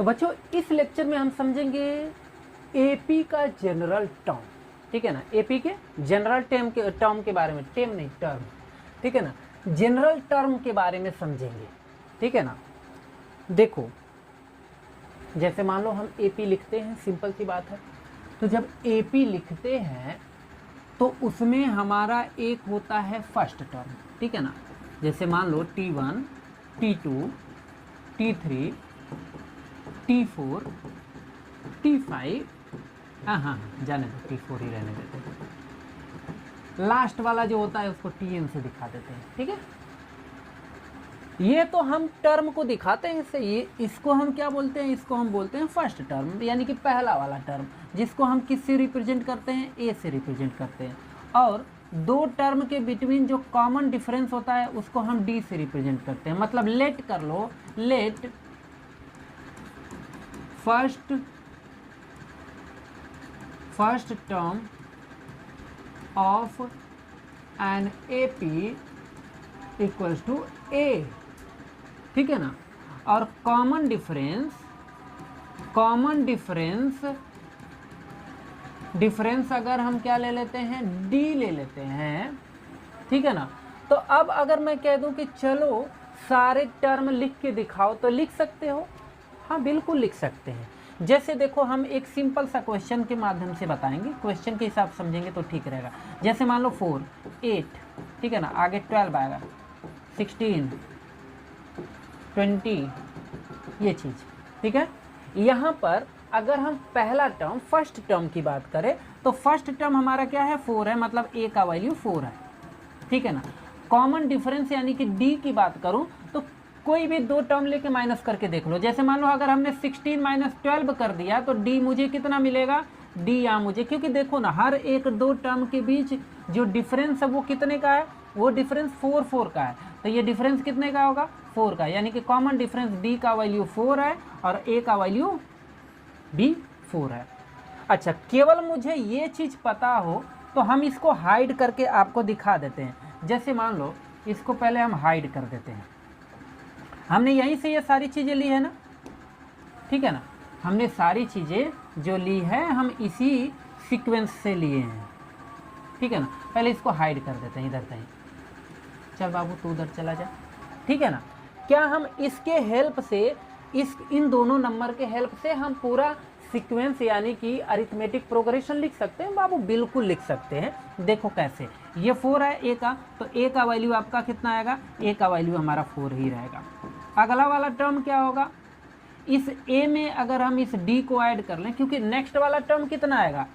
तो बच्चों इस लेक्चर में हम समझेंगे एपी का जनरल टर्म, ठीक है ना। एपी के जनरल टर्म के बारे में, टर्म, ठीक है ना, जनरल टर्म के बारे में समझेंगे, ठीक है ना। देखो जैसे मान लो हम एपी लिखते हैं, सिंपल सी बात है। तो जब एपी लिखते हैं तो उसमें हमारा एक होता है फर्स्ट टर्म, ठीक है ना। जैसे मान लो T1, T2, T3, T4, T5, हाँ जाने दो, T4 ही रहने देते हैं। लास्ट वाला जो होता है उसको Tn से दिखा देते हैं, ठीक है। ये तो हम टर्म को दिखाते हैं इससे, ये इसको हम क्या बोलते हैं, इसको हम बोलते हैं फर्स्ट टर्म, यानी कि पहला वाला टर्म, जिसको हम किससे रिप्रेजेंट करते हैं, ए से रिप्रेजेंट करते हैं। और दो टर्म के बिटवीन जो कॉमन डिफरेंस होता है उसको हम डी से रिप्रेजेंट करते हैं। मतलब लेट कर लो, let first term of an AP equals to a, ठीक है ना। और कॉमन डिफरेंस अगर हम क्या ले लेते हैं, डी ले लेते हैं, ठीक है ना। तो अब अगर मैं कह दूं कि चलो सारे टर्म लिख के दिखाओ, तो लिख सकते हो, हाँ बिल्कुल लिख सकते हैं। जैसे देखो हम एक सिंपल सा क्वेश्चन के माध्यम से बताएंगे, क्वेश्चन के हिसाब से समझेंगे तो ठीक रहेगा। जैसे मान लो 4, 8, ठीक है ना, आगे 12 आएगा, 16, 20, ये चीज़, ठीक है। यहाँ पर अगर हम पहला टर्म फर्स्ट टर्म की बात करें तो फर्स्ट टर्म हमारा क्या है, 4 है, मतलब ए का वैल्यू 4 है, ठीक है ना। कॉमन डिफरेंस यानी कि डी की बात करूं तो कोई भी दो टर्म लेके माइनस करके देख लो। जैसे मान लो अगर हमने 16 माइनस 12 कर दिया तो डी मुझे कितना मिलेगा, डी यहाँ मुझे, क्योंकि देखो ना हर एक दो टर्म के बीच जो डिफरेंस है वो कितने का है, वो डिफरेंस 4 का है। तो ये डिफरेंस कितने का होगा, 4 का, यानी कि कॉमन डिफरेंस डी का वैल्यू 4 है और ए का वैल्यू भी 4 है। अच्छा, केवल मुझे ये चीज़ पता हो तो हम इसको हाइड करके आपको दिखा देते हैं। जैसे मान लो इसको पहले हम हाइड कर देते हैं, हमने यहीं से ये सारी चीज़ें ली है ना, ठीक है ना। हमने सारी चीज़ें जो ली है हम इसी सीक्वेंस से लिए हैं, ठीक है ना। पहले इसको हाइड कर देते हैं, इधर कहीं, चल बाबू तू उधर चला जा, ठीक है ना। क्या हम इसके हेल्प से, इन दोनों नंबर के हेल्प से हम पूरा सीक्वेंस यानी कि अरिथमेटिक प्रोग्रेशन लिख सकते हैं? बाबू बिल्कुल लिख सकते हैं। देखो कैसे, ये 4 है ए का, तो ए का वैल्यू आपका कितना आएगा, ए का वैल्यू हमारा 4 ही रहेगा। अगला वाला टर्म क्या होगा, इस ए में अगर हम इस डी को ऐड कर लें, क्योंकि नेक्स्ट वाला टर्म कितना आएगा,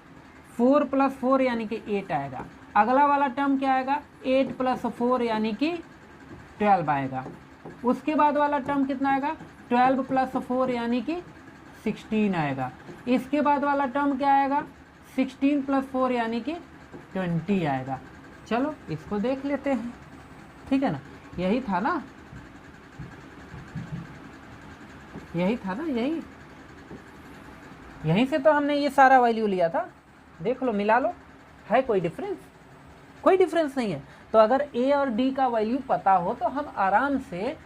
4 + 4 यानी कि 8 आएगा। अगला वाला टर्म क्या आएगा, 8 + 4 यानी कि 12 आएगा। उसके बाद वाला टर्म कितना आएगा, 12 + 4 यानी कि 16 आएगा। इसके बाद वाला टर्म क्या आएगा, 16 + 4 यानी कि 20 आएगा। चलो इसको देख लेते हैं, ठीक है ना। यही था ना, यहीं से तो हमने ये सारा वैल्यू लिया था। देख लो, मिला लो, है कोई डिफरेंस? कोई डिफरेंस नहीं है। तो अगर ए और डी का वैल्यू पता हो तो हम आराम से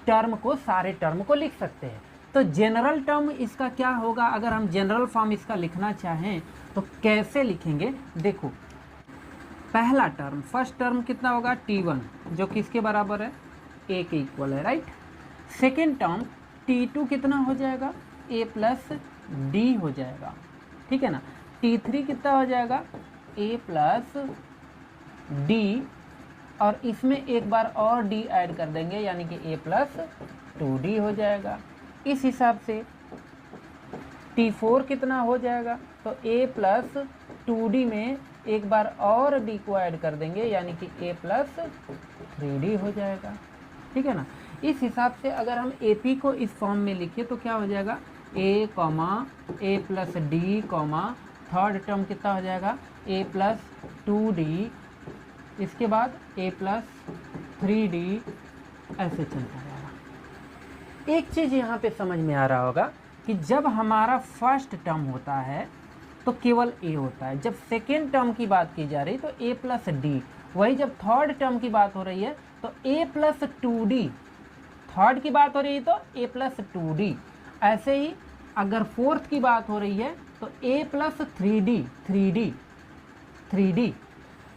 टर्म को, सारे टर्म को लिख सकते हैं। तो जनरल टर्म इसका क्या होगा, अगर हम जनरल फॉर्म इसका लिखना चाहें तो कैसे लिखेंगे? देखो पहला टर्म, फर्स्ट टर्म कितना होगा, T1, जो किसके बराबर है, ए के इक्वल है, राइट। सेकेंड टर्म T2 कितना हो जाएगा, a + d हो जाएगा, ठीक है ना। T3 कितना हो जाएगा, a + d, और इसमें एक बार और d ऐड कर देंगे यानी कि a + 2d हो जाएगा। इस हिसाब से T4 कितना हो जाएगा, तो a + 2d में एक बार और d को ऐड कर देंगे यानी कि a + 3d हो जाएगा, ठीक है ना। इस हिसाब से अगर हम AP को इस फॉर्म में लिखिए तो क्या हो जाएगा, a, + d, थर्ड टर्म कितना हो जाएगा, a + 2d, इसके बाद a + 3d, ऐसे चलता रहेगा। एक चीज़ यहाँ पे समझ में आ रहा होगा कि जब हमारा फर्स्ट टर्म होता है तो केवल a होता है, जब सेकेंड टर्म की बात की जा रही तो a + d, वही जब थर्ड टर्म की बात हो रही है तो a + 2d, थर्ड की बात हो रही है तो a + 2d। ऐसे ही अगर फोर्थ की बात हो रही है तो a प्लस 3d।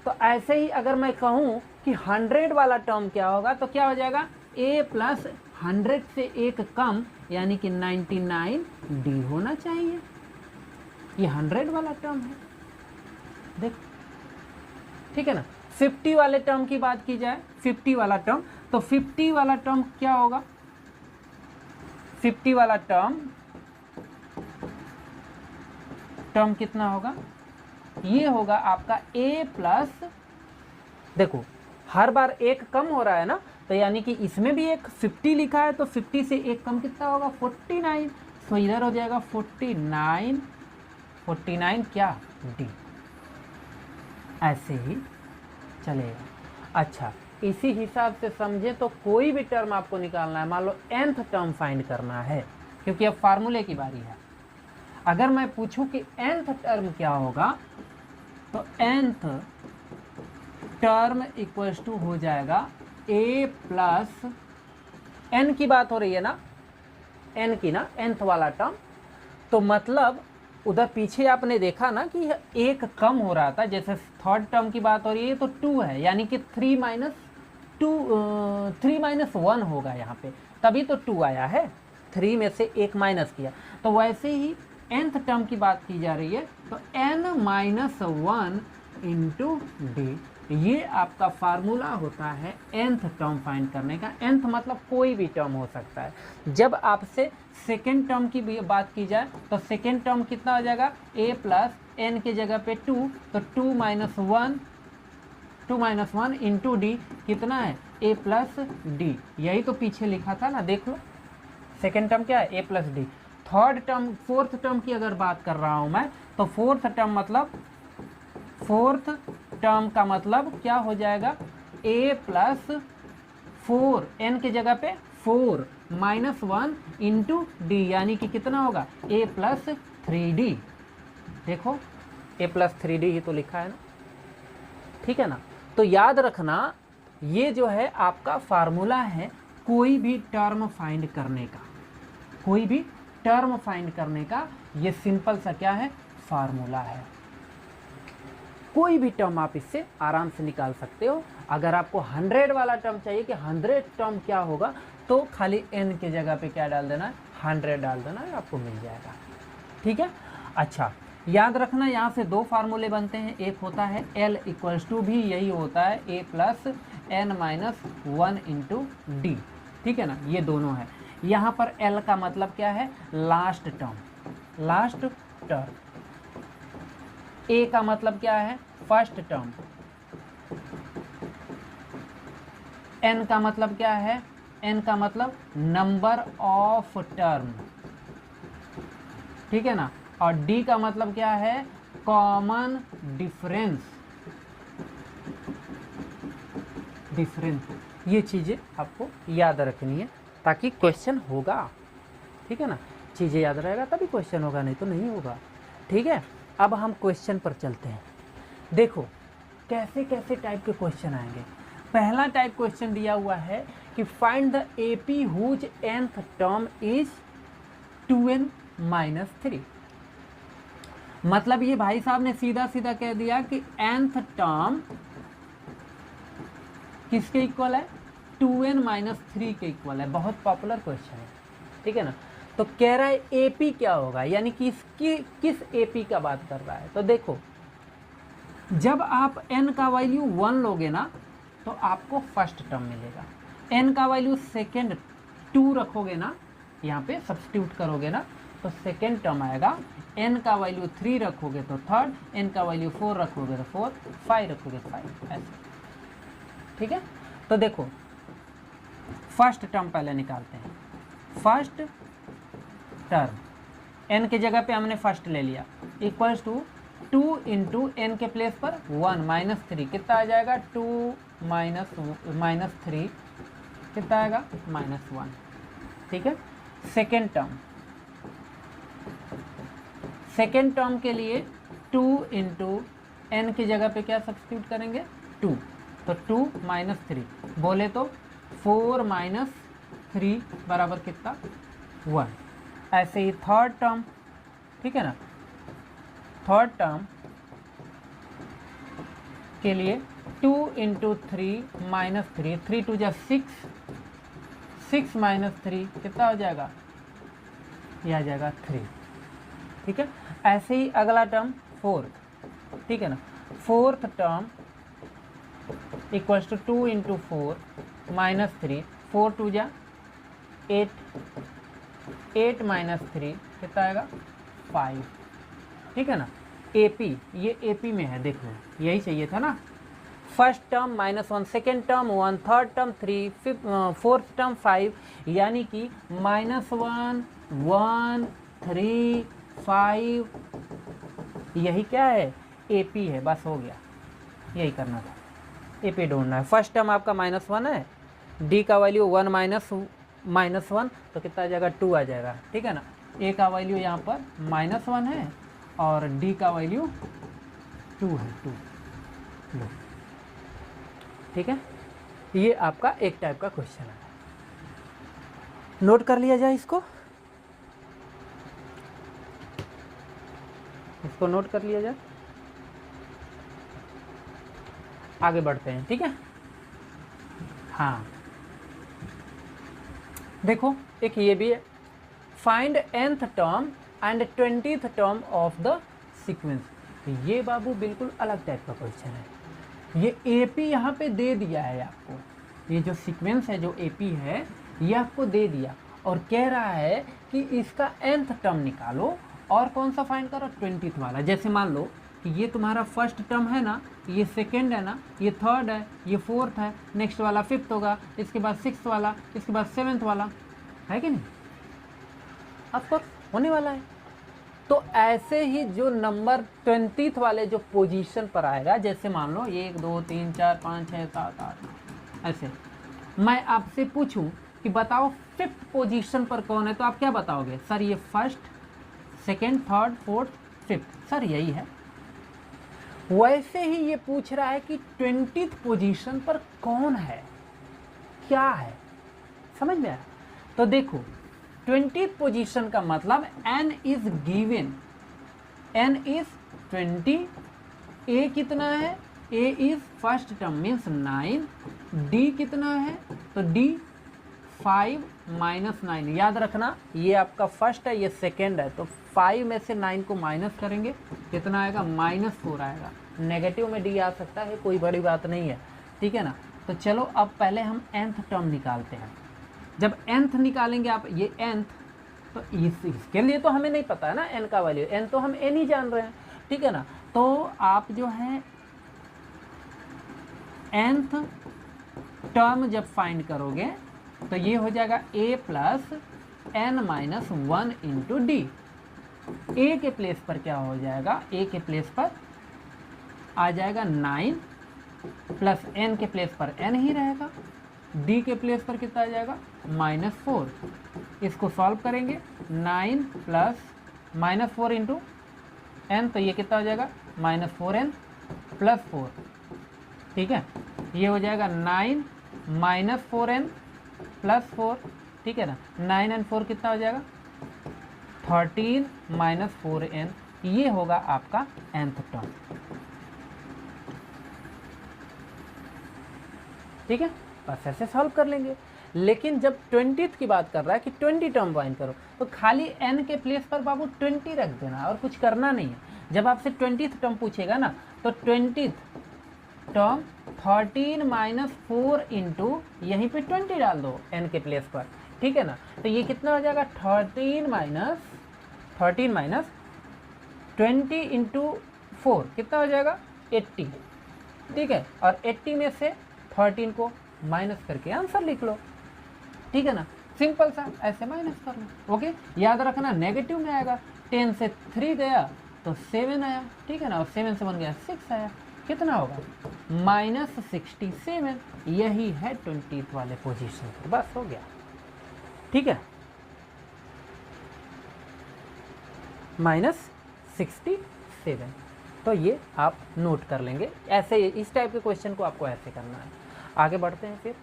तो ऐसे ही अगर मैं कहूँ कि 100 वाला टर्म क्या होगा तो क्या हो जाएगा, a प्लस 100 से एक कम यानी कि 99d होना चाहिए। ये 100 वाला टर्म है, देखो, ठीक है ना। 50 वाले टर्म की बात की जाए, 50 वाला टर्म, तो 50 वाला टर्म क्या होगा, 50 वाला टर्म कितना होगा, ये होगा आपका a प्लस, देखो हर बार एक कम हो रहा है ना, तो यानी कि इसमें भी एक 50 लिखा है तो 50 से एक कम कितना होगा 49, तो इधर हो जाएगा 49 क्या d, ऐसे ही चलेगा। अच्छा, इसी हिसाब से समझे तो कोई भी टर्म आपको निकालना है, मान लो nth टर्म फाइंड करना है, क्योंकि अब फार्मूले की बारी है। अगर मैं पूछूं कि nth टर्म क्या होगा तो nth टर्म इक्वल्स टू हो जाएगा a प्लस, n की बात हो रही है ना, n की ना, nth वाला टर्म, तो मतलब उधर पीछे आपने देखा ना कि एक कम हो रहा था, जैसे थर्ड टर्म की बात हो रही है तो 2 है, यानी कि 3 माइनस 1 होगा यहाँ पे, तभी तो 2 आया है, 3 में से एक माइनस किया। तो वैसे ही nth टर्म की बात की जा रही है तो n माइनस 1 इंटू डी, ये आपका फार्मूला होता है nth टर्म फाइंड करने का। nth मतलब कोई भी टर्म हो सकता है। जब आपसे सेकेंड टर्म की बात की जाए तो सेकेंड टर्म कितना हो जाएगा, a प्लस n की जगह पे 2, तो 2 माइनस 1 इंटू डी कितना है, a प्लस डी, यही तो पीछे लिखा था ना, देख लो सेकेंड टर्म क्या है, a plus D. Third term, fourth term की अगर बात कर रहा हूँ मैं, तो फोर्थ टर्म का मतलब क्या हो जाएगा, a प्लस 4, n की जगह पे 4 माइनस 1 इंटू डी, यानी कि कितना होगा, a प्लस 3d। देखो a प्लस 3d ही तो लिखा है ना, ठीक है ना। तो याद रखना ये जो है आपका फार्मूला है कोई भी टर्म फाइंड करने का, कोई भी टर्म फाइंड करने का ये सिंपल सा क्या है, फार्मूला है। कोई भी टर्म आप इससे आराम से निकाल सकते हो। अगर आपको 100 वाला टर्म चाहिए कि 100 टर्म क्या होगा, तो खाली n के जगह पे क्या डाल देना है, 100 डाल देना है, आपको मिल जाएगा, ठीक है। अच्छा, याद रखना यहाँ से दो फार्मूले बनते हैं, एक होता है L इक्वल्स टू, भी यही होता है a plus n minus 1 into D, ठीक है ना, ये दोनों है। यहाँ पर L का मतलब क्या है, लास्ट टर्म, A का मतलब क्या है, फर्स्ट टर्म, N का मतलब क्या है, N का मतलब नंबर ऑफ टर्म, ठीक है ना, और D का मतलब क्या है, कॉमन डिफरेंस। ये चीज़ें आपको याद रखनी है ताकि क्वेश्चन होगा, ठीक है ना, चीज़ें याद रहेगा तभी क्वेश्चन होगा, नहीं तो नहीं होगा, ठीक है। अब हम क्वेश्चन पर चलते हैं। देखो कैसे कैसे टाइप के क्वेश्चन आएंगे। पहला टाइप क्वेश्चन दिया हुआ है कि find the AP whose nth term is 2n minus 3। मतलब ये भाई साहब ने सीधा सीधा कह दिया कि nth टर्म किसके इक्वल है, 2n माइनस 3 के इक्वल है। बहुत पॉपुलर क्वेश्चन है, ठीक है ना। तो कह रहा है AP क्या होगा, यानी कि किस AP का बात कर रहा है। तो देखो जब आप n का वैल्यू 1 लोगे ना तो आपको फर्स्ट टर्म मिलेगा, n का वैल्यू सेकेंड 2 रखोगे ना, यहाँ पे सब्स्टिट्यूट करोगे ना तो सेकेंड टर्म आएगा, n का वैल्यू 3 रखोगे तो थर्ड, n का वैल्यू 4 रखोगे तो 4, 5 रखोगे तो 5, ऐसे, ठीक है। तो देखो फर्स्ट टर्म पहले निकालते हैं। फर्स्ट टर्म n के जगह पे हमने फर्स्ट ले लिया, इक्वल्स टू 2 इंटू n के प्लेस पर 1 माइनस 3, कितना आ जाएगा, 2 माइनस 3 कितना आएगा, माइनस 1, ठीक है। सेकेंड टर्म के लिए 2 इंटू n की जगह पे क्या सब्स्टिट्यूट करेंगे, 2, तो 2 माइनस 3, बोले तो 4 माइनस 3 बराबर कितना, 1, ऐसे ही थर्ड टर्म, ठीक है ना, थर्ड टर्म के लिए 2 इंटू 3 माइनस 3, 3 टू जा 6, 6 माइनस 3 कितना हो जाएगा, ये आ जाएगा 3, ठीक है। ऐसे ही अगला टर्म 4, ठीक है ना, fourth term equals to 2 into 4 minus 3, 4 टू जा 8, 8 माइनस 3 कितना आएगा 5, ठीक है ना। AP, ये AP में है, देखो यही चाहिए था ना। First term -1, second term 1, third term 3, fourth term 5, यानी कि -1, 1, 3, 5, यही क्या है AP है, बस हो गया, यही करना था, AP ढूंढना है। फर्स्ट टर्म आपका -1 है, D का वैल्यू 1 माइनस 1 तो कितना आ जाएगा 2 आ जाएगा, ठीक है ना। A का वैल्यू यहाँ पर -1 है और D का वैल्यू 2 है, 2, ठीक है। ये आपका एक टाइप का क्वेश्चन है, नोट कर लिया जाए इसको नोट कर लिया जाए, आगे बढ़ते हैं, ठीक है। हाँ देखो एक ये भी है, find nth term and 20th term of the sequence. ये बाबू बिल्कुल अलग टाइप का क्वेश्चन है। ये AP यहाँ पे दे दिया है आपको, ये जो सीक्वेंस है जो AP है ये आपको दे दिया और कह रहा है कि इसका nth टर्म निकालो और कौन सा फाइंड करो 20th वाला। जैसे मान लो कि ये तुम्हारा फर्स्ट टर्म है ना, ये सेकेंड है ना, ये थर्ड है, ये फोर्थ है, नेक्स्ट वाला फिफ्थ होगा, इसके बाद सिक्स्थ वाला, इसके बाद सेवेंथ वाला, है कि नहीं, ऑफकोर्स होने वाला है। तो ऐसे ही जो नंबर 20th वाले जो पोजीशन पर आएगा, जैसे मान लो 1 2 3 4 5 6 7 8, ऐसे मैं आपसे पूछूं कि बताओ फिफ्थ पोजीशन पर कौन है, तो आप क्या बताओगे, सर ये first, second, third, fourth, fifth, sir यही है। वैसे ही ये पूछ रहा है कि 20th पोजीशन पर कौन है, क्या है, समझ में आया। तो देखो 20th पोजीशन का मतलब n is given, n is 20, a कितना है, a is first term means 9, d कितना है, तो d 5 माइनस 9, याद रखना ये आपका फर्स्ट है, ये सेकेंड है, तो 5 में से 9 को माइनस करेंगे, कितना आएगा -4 आएगा। नेगेटिव में d आ सकता है, कोई बड़ी बात नहीं है, ठीक है ना। तो चलो अब पहले हम nth टर्म निकालते हैं। जब nth निकालेंगे आप, ये nth, तो इसके लिए तो हमें नहीं पता है ना n का वैल्यू, n तो हम n ही जान रहे हैं, ठीक है ना। तो आप जो है nth टर्म जब फाइंड करोगे तो ये हो जाएगा a plus n-1 into D. a के प्लेस पर क्या हो जाएगा, a के प्लेस पर आ जाएगा 9 प्लस n के प्लेस पर n ही रहेगा, d के प्लेस पर कितना आ जाएगा -4। इसको सॉल्व करेंगे, 9 प्लस -4 इंटू n, तो ये कितना हो जाएगा -4n प्लस 4, ठीक है। ये हो जाएगा 9 -4n प्लस 4, ठीक है ना। 9 and 4 कितना हो जाएगा 13 -4n, ये होगा आपका nth टर्म, ठीक है। बस ऐसे सॉल्व कर लेंगे। लेकिन जब 20th की बात कर रहा है कि 20 टर्म फाइंड करो, तो खाली n के प्लेस पर बाबू 20 रख देना और कुछ करना नहीं है। जब आपसे 20th टर्म पूछेगा ना, तो 20th टर्म 13 -4 इंटू यहीं पे 20 डाल दो n के प्लेस पर, ठीक है ना। तो ये कितना हो जाएगा 13 माइनस 20 इंटू 4 कितना हो जाएगा 80, ठीक है। और 80 में से 13 को माइनस करके आंसर लिख लो, ठीक है ना। सिंपल सा ऐसे माइनस कर लो, ओके। याद रखना नेगेटिव में आएगा, 10 से 3 गया तो 7 आया, ठीक है ना, और 7 से 1 गया 6 आया, कितना होगा -67। यही है 20th वाले पोजीशन पर, बस हो गया, ठीक है, -67। तो ये आप नोट कर लेंगे, ऐसे इस टाइप के क्वेश्चन को आपको ऐसे करना है। आगे बढ़ते हैं, फिर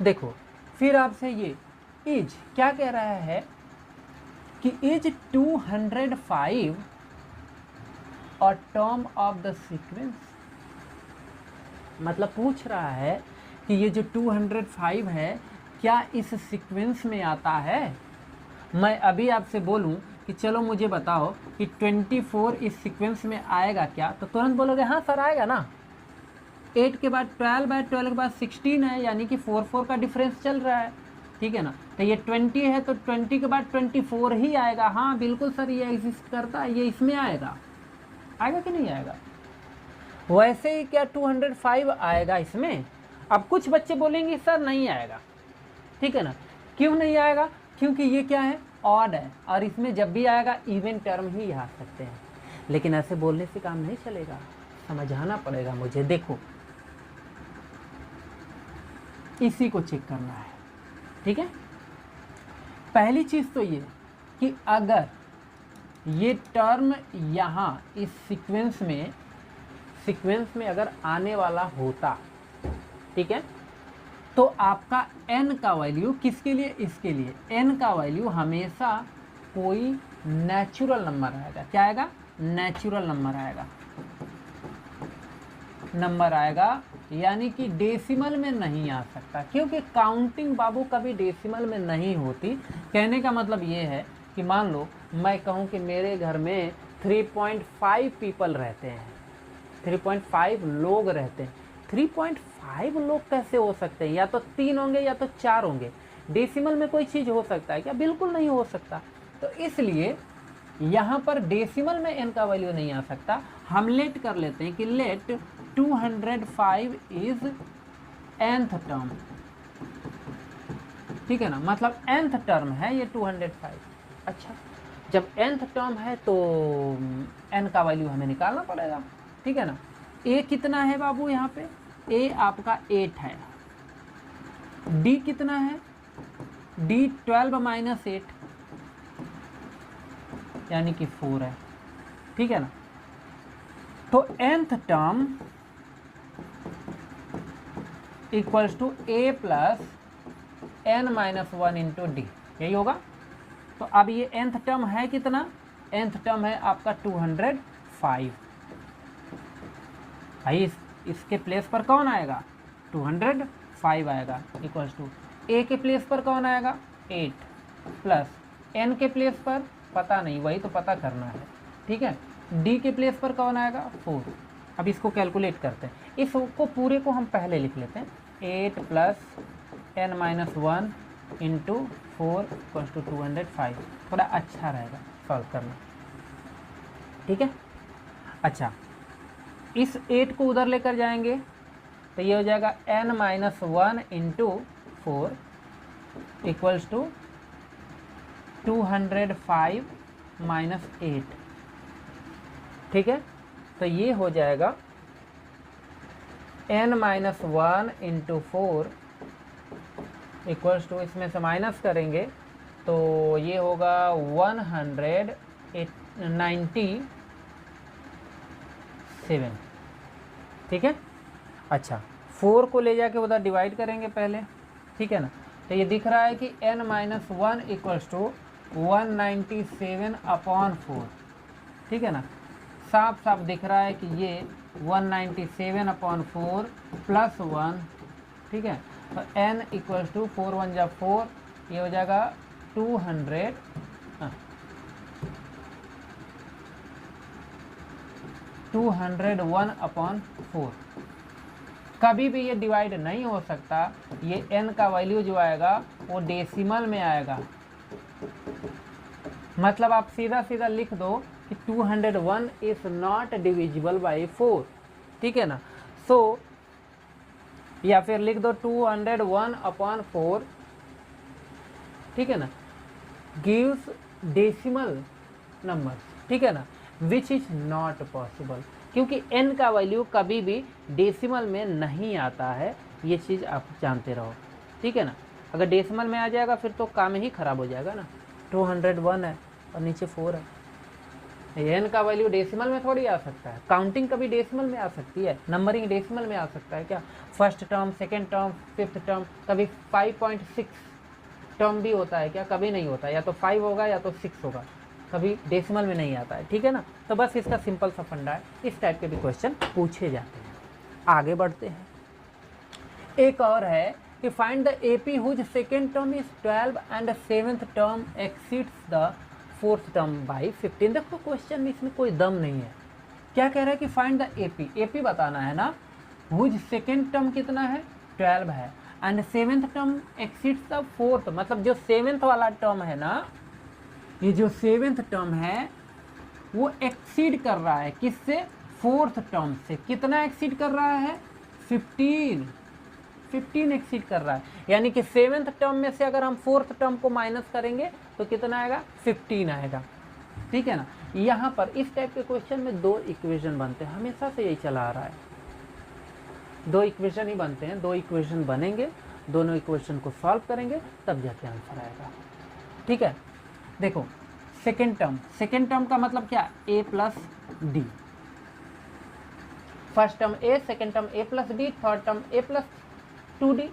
देखो, फिर आपसे ये इज क्या कह रहा है कि इज 205 और टर्म ऑफ द सीक्वेंस, मतलब पूछ रहा है कि ये जो 205 है क्या इस सीक्वेंस में आता है। मैं अभी आपसे बोलूं कि चलो मुझे बताओ कि 24 इस सीक्वेंस में आएगा क्या, तो तुरंत बोलोगे हाँ सर आएगा ना। 8 के बाद 12 है, 12 के बाद 16 है, यानी कि 4 का डिफरेंस चल रहा है, ठीक है ना। तो ये 20 है तो 20 के बाद 24 ही आएगा। हाँ बिल्कुल सर ये एग्जिस्ट करता है, ये इसमें आएगा, आएगा कि नहीं आएगा। वैसे ही क्या 205 आएगा इसमें। अब कुछ बच्चे बोलेंगे सर नहीं आएगा, ठीक है ना। क्यों नहीं आएगा, क्योंकि ये क्या है, ऑड है, और इसमें जब भी आएगा इवन टर्म ही आ सकते हैं। लेकिन ऐसे बोलने से काम नहीं चलेगा, समझाना पड़ेगा मुझे। देखो इसी को चेक करना है, ठीक है। पहली चीज़ तो ये कि अगर ये टर्म यहाँ इस सीक्वेंस में अगर आने वाला होता, ठीक है, तो आपका n का वैल्यू किसके लिए, इसके लिए n का वैल्यू हमेशा कोई नेचुरल नंबर आएगा। क्या आएगा, नेचुरल नंबर आएगा, यानी कि डेसिमल में नहीं आ सकता, क्योंकि काउंटिंग बाबू कभी डेसिमल में नहीं होती। कहने का मतलब ये है कि मान लो मैं कहूँ कि मेरे घर में 3.5 पीपल रहते हैं, 3.5 लोग रहते हैं। 3.5 लोग कैसे हो सकते हैं, या तो 3 होंगे या तो 4 होंगे। डेसिमल में कोई चीज़ हो सकता है क्या, बिल्कुल नहीं हो सकता। तो इसलिए यहाँ पर डेसिमल में n का वैल्यू नहीं आ सकता। हम लेट कर लेते हैं कि लेट 205 इज nth टर्म, ठीक है ना, मतलब nth टर्म है ये 205। अच्छा, जब nth टर्म है तो n का वैल्यू हमें निकालना पड़ेगा, ठीक है ना। a कितना है बाबू, यहाँ पे a आपका 8 है, d कितना है, d 12 - 8 यानी कि 4 है, ठीक है ना। तो nth term equals to a plus n-1 into D, यही होगा। तो अब ये nth टर्म है कितना, nth टर्म है आपका 205। भाई इसके प्लेस पर कौन आएगा, 205 आएगा, इक्वल्स टू a के प्लेस पर कौन आएगा, 8 प्लस n के प्लेस पर पता नहीं, वही तो पता करना है, ठीक है। d के प्लेस पर कौन आएगा, 4। अब इसको कैलकुलेट करते हैं, इसको पूरे को हम पहले लिख लेते हैं, 8 plus n-1 into 4 equals to 205। थोड़ा अच्छा रहेगा सॉल्व करना, ठीक है। अच्छा, इस 8 को उधर लेकर जाएंगे तो ये हो जाएगा n-1 into 4 equals to 205 minus 8, ठीक है। तो ये हो जाएगा n-1 इंटू 4 इक्वल्स टू, इसमें से माइनस करेंगे तो ये होगा 197, ठीक है। अच्छा, 4 को ले जाके उधर डिवाइड करेंगे पहले, ठीक है ना। तो ये दिख रहा है कि n-1 इक्वल्स टू 197/4, ठीक है ना। साफ साफ दिख रहा है कि ये 197/4 प्लस 1, ठीक है। तो n इक्वल्स टू 4 1 जा 4, ये हो जाएगा 201/4। कभी भी ये डिवाइड नहीं हो सकता, ये n का वैल्यू जो आएगा वो डेसिमल में आएगा। मतलब आप सीधा सीधा लिख दो कि 201 इज नॉट डिविजिबल बाई 4, ठीक है ना। सो या फिर लिख दो 201/4, ठीक है ना, गिव्स डेसिमल नंबर, ठीक है ना, विच इज नॉट पॉसिबल, क्योंकि n का वैल्यू कभी भी डेसिमल में नहीं आता है, ये चीज़ आप जानते रहो, ठीक है ना। अगर डेसिमल में आ जाएगा फिर तो काम ही खराब हो जाएगा ना। 201 है और नीचे 4 है, n का वैल्यू डेसिमल में थोड़ी आ सकता है। काउंटिंग कभी डेसिमल में आ सकती है, नंबरिंग डेसिमल में आ सकता है क्या, first term, second term, fifth term, कभी 5.6 टर्म भी होता है क्या? कभी नहीं होता, या तो 5 होगा या तो 6 होगा, कभी डेसिमल में नहीं आता है, ठीक है ना। तो बस इसका सिंपल सा फंडा है, इस टाइप के भी क्वेश्चन पूछे जाते हैं। आगे बढ़ते हैं, एक और है कि find the AP whose second term is 12 and seventh term exceeds the fourth term by 15। देखो क्वेश्चन में इसमें कोई दम नहीं है। क्या कह रहा है कि फाइंड द एपी, एपी बताना है ना, हुज सेकेंड टर्म कितना है? 12 है, and seventh term exceeds the fourth, मतलब जो सेवेंथ वाला टर्म है ना, ये जो सेवेंथ टर्म है वो एक्सीड कर रहा है किससे? फोर्थ टर्म से। कितना एक्सीड कर रहा है? 15 एक्सीड कर रहा है। यानी कि सेवेंथ टर्म में से अगर हम फोर्थ टर्म को माइनस करेंगे तो कितना आएगा? 15 आएगा, ठीक है ना। यहाँ पर इस टाइप के क्वेश्चन में दो इक्वेशन बनते हैं, हमेशा से यही चला आ रहा है, दो इक्वेशन ही बनते हैं, दो इक्वेशन बनेंगे, दोनों इक्वेशन को सॉल्व करेंगे तब जाके आंसर आएगा, ठीक है। देखो सेकेंड टर्म का मतलब क्या? a plus D. First term a, second term a plus D, third term a plus 2d।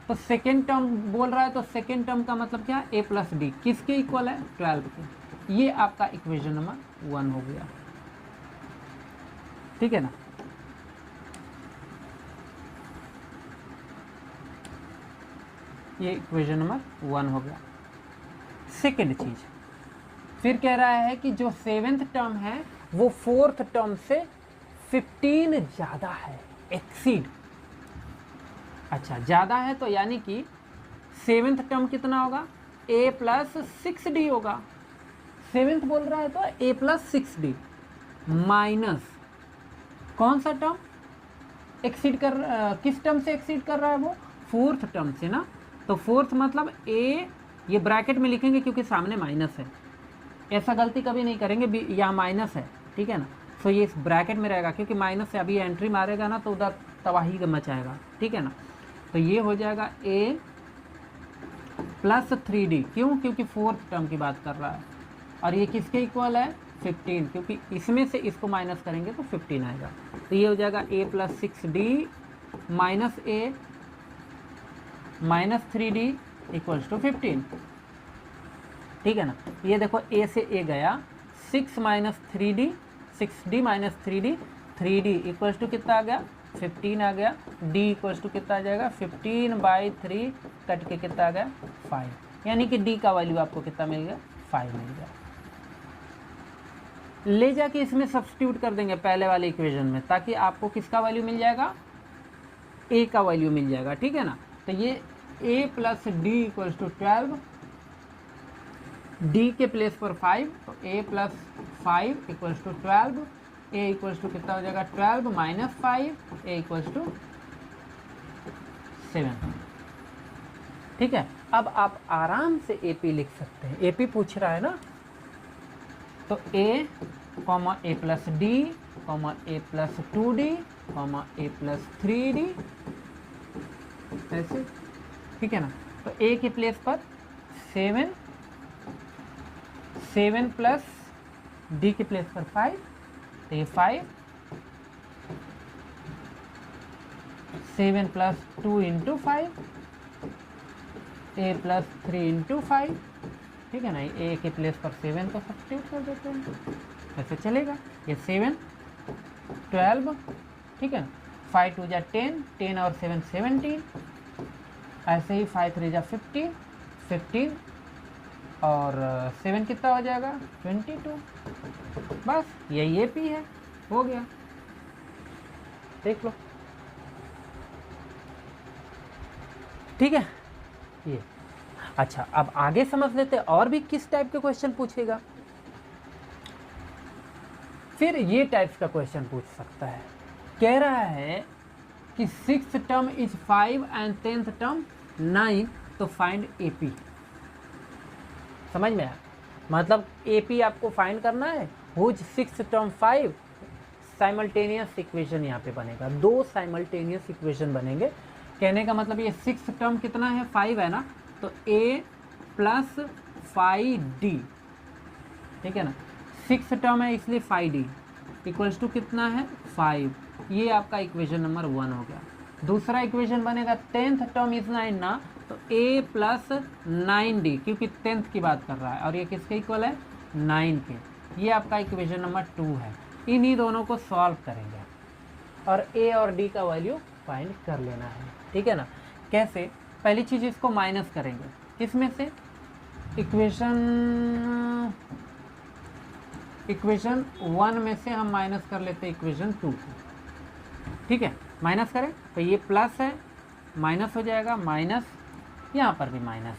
तो सेकेंड टर्म बोल रहा है तो सेकेंड टर्म का मतलब क्या? a plus D. किसके इक्वल है? 12 के। ये आपका इक्वेशन नंबर 1 हो गया, ठीक है ना। ये इक्वेशन नंबर 1 हो गया। सेकेंड चीज फिर कह रहा है कि जो सेवेंथ टर्म है वो फोर्थ टर्म से 15 ज़्यादा है, एक्सीड। अच्छा ज़्यादा है तो यानी कि सेवेंथ टर्म कितना होगा? a प्लस 6d होगा। सेवेंथ बोल रहा है तो a प्लस 6d माइनस कौन सा टर्म एक्सीड कर, किस टर्म से एक्सीड कर रहा है वो? फोर्थ टर्म से ना। तो फोर्थ मतलब a, ये ब्रैकेट में लिखेंगे क्योंकि सामने माइनस है, ऐसा गलती कभी नहीं करेंगे, यहाँ माइनस है, ठीक है ना। तो ये इस ब्रैकेट में रहेगा क्योंकि माइनस से अभी एंट्री मारेगा ना तो उधर तबाही मचाएगा, ठीक है ना। तो ये हो जाएगा a प्लस 3d। क्यों? क्योंकि फोर्थ टर्म की बात कर रहा है, और ये किसके इक्वल है? 15, क्योंकि इसमें से इसको माइनस करेंगे तो 15 आएगा। तो ये हो जाएगा a plus 6d minus a minus 3d equals to 15, ठीक है ना। ये देखो a से a गया, 6 minus 3d, 6d minus 3d, 3d equals to कितना आ गया? 15 आ गया। d इक्वल्स टू कितना आ जाएगा? 15/3 कट के कितना आ गया? 5। यानी कि d का वैल्यू आपको कितना मिल गया? 5 मिल गया। ले जाके इसमें सब्स्टिट्यूट कर देंगे पहले वाले इक्वेशन में, ताकि आपको किसका वैल्यू मिल जाएगा? a का वैल्यू मिल जाएगा, ठीक है ना। तो ये a plus D equals to 12, d के प्लेस पर 5, तो a plus 5 equals to 12, a equals to कितना हो जाएगा? 12 माइनस 5, a इक्वल्स टू 7, ठीक है। अब आप आराम से AP लिख सकते हैं, AP पूछ रहा है ना, तो a comma a plus D comma a plus 2d comma a plus 3d, ऐसे, ठीक है ना। तो a के प्लेस पर 7 प्लस d के प्लेस पर 5, तो ये 5, 7 plus 2 into 5, a plus 3 into 5, ठीक है ना। a के प्लेस पर 7 को सब्स्टिट्यूट कर देते हैं, ऐसे चलेगा। ये 7 12, ठीक है ना। 5 2 जा 10, 10 और 7 17, ऐसे ही 5 3 जा 15, 15 और 7 कितना हो जाएगा? 22। बस यही AP है, हो गया, देख लो, ठीक है ये। अच्छा अब आगे समझ लेते हैं और भी किस टाइप के क्वेश्चन पूछेगा। फिर ये टाइप्स का क्वेश्चन पूछ सकता है, कह रहा है कि 6th term is 5 and 10th term 9, तो फाइंड AP। समझ में आया? मतलब AP आपको फाइंड करना है, whose 6th term 5, simultaneous equation यहाँ पे बनेगा, दो साइमल्टेनियस इक्वेशन बनेंगे। कहने का मतलब ये 6th टर्म कितना है? 5 है ना, तो a प्लस 5d, ठीक है ना। 6th टर्म है इसलिए 5d इक्वल्स टू कितना है? 5। ये आपका इक्वेशन नंबर 1 हो गया। दूसरा इक्वेशन बनेगा 10th टर्म इज 9 ना, तो a प्लस 9d, क्योंकि 10th की बात कर रहा है और ये किसके इक्वल है 9 के। ये आपका इक्वेशन नंबर 2 है। इन्हीं दोनों को सॉल्व करेंगे और a और d का वैल्यू फाइंड कर लेना है, ठीक है ना। कैसे, पहली चीज़ इसको माइनस करेंगे, किसमें से, इक्वेशन 1 में से हम माइनस कर लेते हैं इक्वेशन 2 को, ठीक है। माइनस करें तो ये प्लस है, माइनस हो जाएगा, माइनस, यहाँ पर भी माइनस,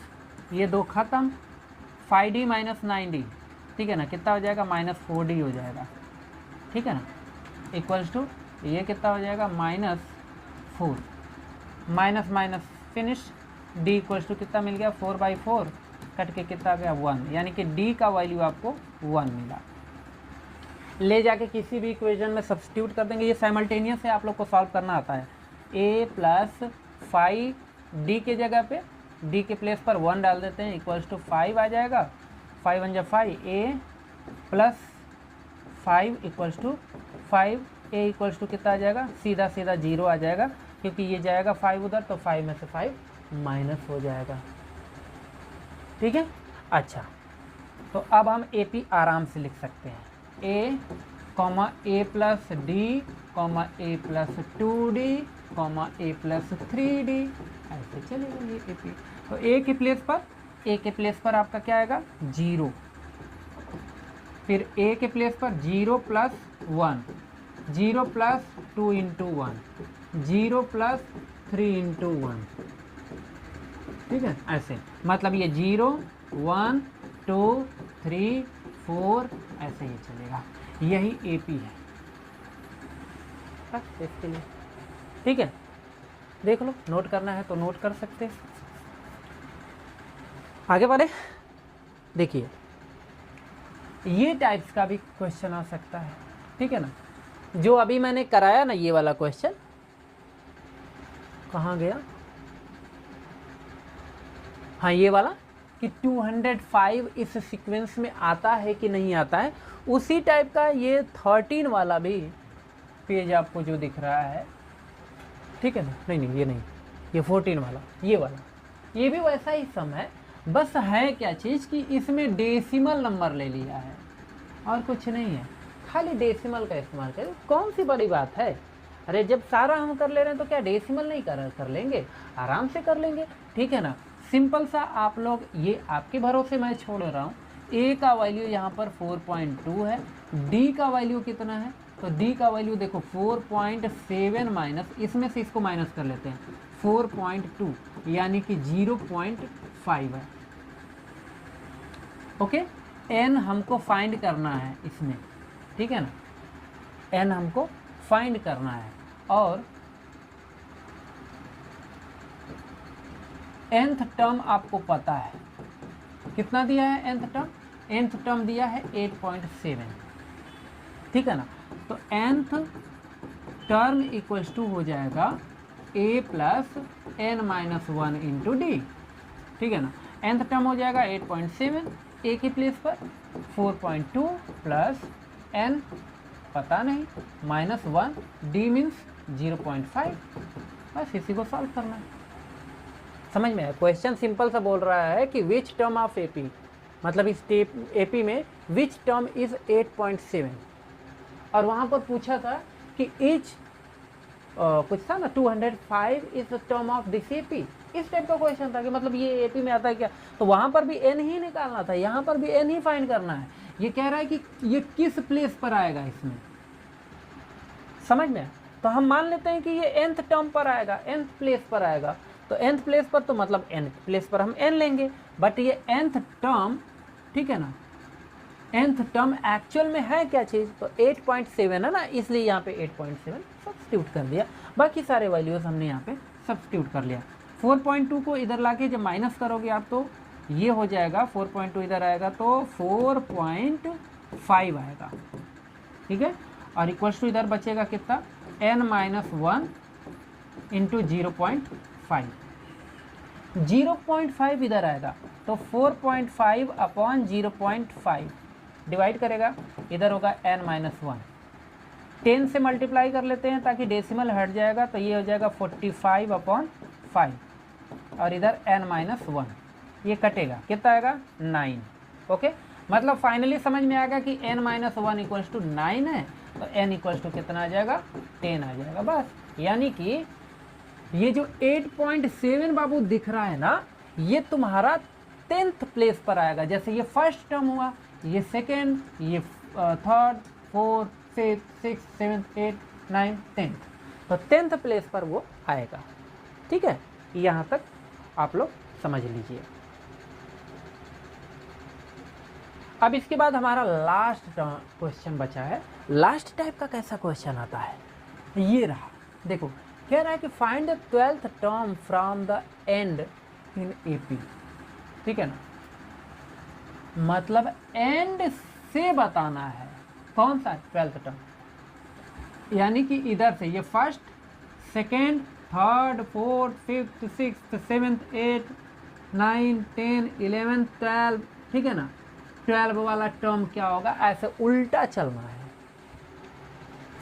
ये दो खत्म, 5d माइनस 9d, ठीक है ना, कितना हो जाएगा -4d हो जाएगा, ठीक है ना, इक्वल्स टू ये कितना हो जाएगा -4, minus minus finish, d equals to कितना मिल गया 4/4, कट के कितना आ गया 1, यानी कि d का वैल्यू आपको 1 मिला। ले जाके किसी भी इक्वेशन में सब्स्टिट्यूट कर देंगे, ये साइमल्टेनियस है, आप लोग को सॉल्व करना आता है। a प्लस 5d के जगह पे d के प्लेस पर 1 डाल देते हैं, इक्वल्स टू 5 आ जाएगा, 5 1 जा 5, a plus 5 equals to 5, a equals to कितना आ जाएगा, सीधा सीधा 0 आ जाएगा, क्योंकि ये जाएगा 5 उधर, तो 5 में से 5 माइनस हो जाएगा, ठीक है। अच्छा, तो अब हम AP आराम से लिख सकते हैं, a plus d, a plus 2d, a plus 3d, ऐसे चलेगा ये AP। तो a के प्लेस पर आपका क्या आएगा 0, फिर a के प्लेस पर 0 plus 1, 0 plus 2 into 1, 0 plus 3 into 1, ठीक है, ऐसे, मतलब ये 0 1 2 3 4 ऐसे ही चलेगा, यही AP है बस इसके लिए, ठीक है। देख लो, नोट करना है तो नोट कर सकते हैं। आगे बढ़े, देखिए ये टाइप्स का भी क्वेश्चन आ सकता है, ठीक है ना। जो अभी मैंने कराया ना ये वाला क्वेश्चन, कहाँ गया, हाँ ये वाला कि 205 इस सीक्वेंस में आता है कि नहीं आता है, उसी टाइप का ये 13 वाला भी पेज आपको जो दिख रहा है, ठीक है ना, नहीं ये नहीं, ये 14 वाला, ये वाला, ये भी वैसा ही सम है, बस है क्या चीज़ कि इसमें डेसिमल नंबर ले लिया है और कुछ नहीं है, खाली डेसिमल का इस्तेमाल करें, कौन सी बड़ी बात है। अरे जब सारा हम कर ले रहे हैं तो क्या डेसिमल नहीं कर लेंगे, आराम से कर लेंगे, ठीक है ना। सिंपल सा आप लोग, ये आपके भरोसे मैं छोड़ रहा हूँ। a का वैल्यू यहाँ पर 4.2 है, d का वैल्यू कितना है, तो d का वैल्यू देखो 4.7 माइनस, इसमें से इसको माइनस कर लेते हैं, 4.2 यानी कि 0.5 है, ओके। n हमको फाइंड करना है इसमें, ठीक है ना, n हमको फाइंड करना है, और nth टर्म आपको पता है कितना दिया है, nth टर्म दिया है 8.7, ठीक है ना। तो nth टर्म इक्वल्स टू हो जाएगा a plus n minus 1 into D, ठीक है ना। nth टर्म हो जाएगा 8.7, a के प्लेस पर 4.2 प्लस n पता नहीं माइनस 1, d मीन्स 0.5, बस इसी को सॉल्व करना है। समझ में है, क्वेश्चन सिंपल सा बोल रहा है कि विच टर्म ऑफ AP, मतलब इस AP में विच टर्म इज 8.7, और वहाँ पर पूछा था कि each कुछ था ना 205 is term of this AP, इस टाइप का क्वेश्चन था कि मतलब ये AP में आता है क्या, तो वहाँ पर भी n ही निकालना था, यहाँ पर भी n ही फाइंड करना है। ये कह रहा है कि ये किस प्लेस पर आएगा इसमें, समझ में। तो हम मान लेते हैं कि ये nth टर्म पर आएगा, nth प्लेस पर आएगा, तो nth प्लेस पर तो मतलब nth प्लेस पर हम n लेंगे, बट ये nth टर्म, ठीक है ना, nth टर्म एक्चुअल में है क्या चीज़, तो 8.7 है ना, इसलिए यहाँ पे 8.7 सब्स्टिट्यूट कर दिया, बाकी सारे वैल्यूज हमने यहाँ पे सब्स्टिट्यूट कर लिया। 4.2 को इधर लाके जब माइनस करोगे आप तो ये हो जाएगा, 4.2 इधर आएगा तो 4.5 आएगा, ठीक है, और इक्वल्स टू इधर बचेगा कितना, n माइनस 1 इंटू 0.5, 0.5 इधर आएगा तो 4.5 अपॉन 0.5 डिवाइड करेगा, इधर होगा n माइनस 1, 10 से मल्टीप्लाई कर लेते हैं ताकि डेसिमल हट जाएगा, तो ये हो जाएगा 45 अपॉन 5, और इधर n-1, ये कटेगा, कितना आएगा 9। ओके, मतलब फाइनली समझ में आ गया कि n-1 इक्वल्स टू 9 है, तो n इक्वल्स टू कितना आ जाएगा 10 आ जाएगा बस। यानी कि ये जो 8.7 बाबू दिख रहा है ना, ये तुम्हारा 10th प्लेस पर आएगा। जैसे ये फर्स्ट टर्म हुआ, ये सेकेंड, ये third, fourth, fifth, six, seventh, 8, 9, 10th, तो 10th प्लेस पर वो आएगा। ठीक है, यहाँ तक आप लोग समझ लीजिए। अब इसके बाद हमारा लास्ट क्वेश्चन बचा है। लास्ट टाइप का कैसा क्वेश्चन आता है, ये रहा, देखो कह रहा है कि find the 12th term from the and in AP. ठीक है ना, मतलब एंड से बताना है कौन सा 12th टर्म, यानी कि इधर से ये first, second, third, fourth, fifth, sixth, seventh, 8, 9, 10, 11, 12। ठीक है ना, 12 वाला टर्म क्या होगा, ऐसे उल्टा चलना है।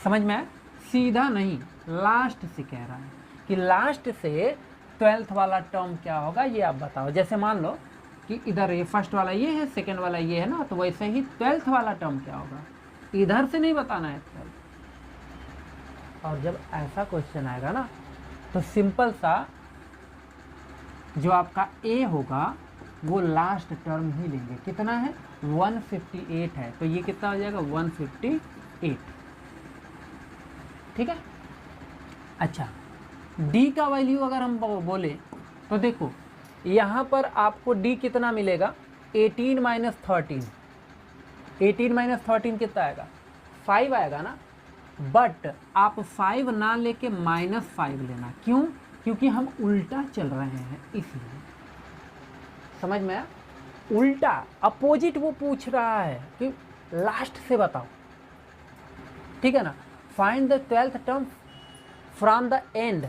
समझ में आया, सीधा नहीं, लास्ट से कह रहा है कि लास्ट से 12th वाला टर्म क्या होगा, ये आप बताओ। जैसे मान लो कि इधर ये फर्स्ट वाला ये है, सेकंड वाला ये है ना, तो वैसे ही 12th वाला टर्म क्या होगा, इधर से नहीं बताना है 12th। और जब ऐसा क्वेश्चन आएगा ना, तो सिंपल सा जो आपका ए होगा वो लास्ट टर्म ही लेंगे। कितना है, 158 है, तो ये कितना हो जाएगा 158। ठीक है, अच्छा डी का वैल्यू अगर हम बोले तो देखो यहाँ पर आपको डी कितना मिलेगा, 18 माइनस 13। 18 माइनस 13 कितना आएगा, 5 आएगा ना। बट आप 5 ना लेके -5 लेना, क्यों, क्योंकि हम उल्टा चल रहे हैं इसलिए। समझ में आया, उल्टा अपोजिट वो पूछ रहा है कि लास्ट से बताओ। ठीक है ना, find the 12th term from the end,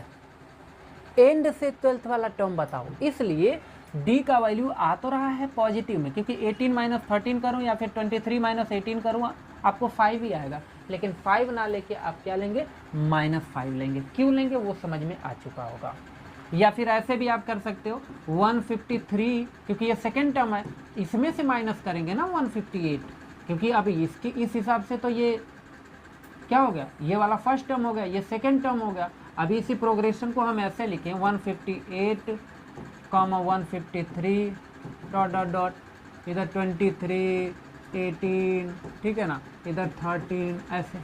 and से 12th वाला टर्म बताओ। इसलिए डी का वैल्यू आ तो रहा है पॉजिटिव में, क्योंकि 18 माइनस 13 करूँ या फिर 23 माइनस 18 करूँ आपको 5 ही आएगा। लेकिन 5 ना लेके आप क्या लेंगे, -5 लेंगे। क्यों लेंगे वो समझ में आ चुका होगा। या फिर ऐसे भी आप कर सकते हो 153, क्योंकि ये सेकेंड टर्म है, इसमें से माइनस करेंगे ना 158, क्योंकि अब इसके इस हिसाब से तो ये क्या हो गया, ये वाला फर्स्ट टर्म हो गया, ये सेकेंड टर्म हो गया। अभी इसी प्रोग्रेशन को हम ऐसे लिखें 158, 153 डॉट डॉट डॉट, इधर 23, 18, ठीक है ना, इधर 13, ऐसे।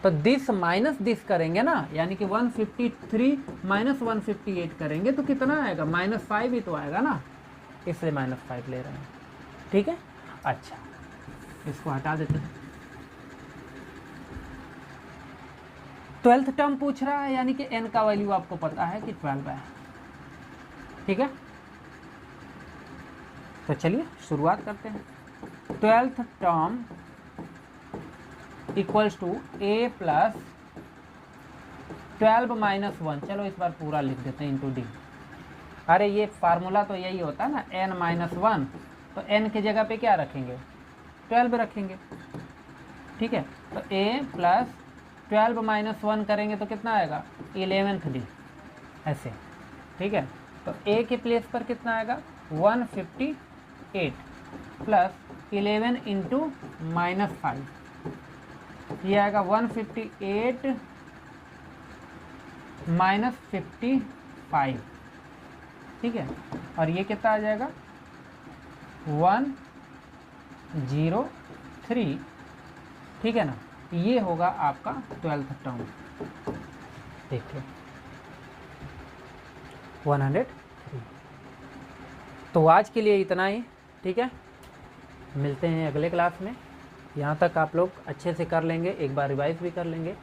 तो दिस माइनस दिस करेंगे ना, यानी कि 153 माइनस 158 करेंगे तो कितना आएगा, -5 ही तो आएगा ना, इसलिए -5 ले रहे हैं। ठीक है, अच्छा इसको हटा देते हैं। 12th टर्म पूछ रहा है, यानी कि n का वैल्यू आपको पता है कि 12 है। ठीक है, तो चलिए शुरुआत करते हैं। 12th term equals to a plus 12 minus 1। चलो इस बार पूरा लिख देते हैं इंटू डी। अरे ये फार्मूला तो यही होता है ना, n-1, तो n की जगह पे क्या रखेंगे, 12 रखेंगे। ठीक है, तो a प्लस 12 माइनस 1 करेंगे तो कितना आएगा, 11th डी, ऐसे। ठीक है, तो a के प्लेस पर कितना आएगा, 158 प्लस 11 इंटू -5, ये आएगा 158 माइनस 55। ठीक है, और ये कितना आ जाएगा 103। ठीक है ना, ये होगा आपका 12th टर्म। देखिए 103। तो आज के लिए इतना ही। ठीक है, मिलते हैं अगले क्लास में। यहाँ तक आप लोग अच्छे से कर लेंगे, एक बार रिवाइज भी कर लेंगे।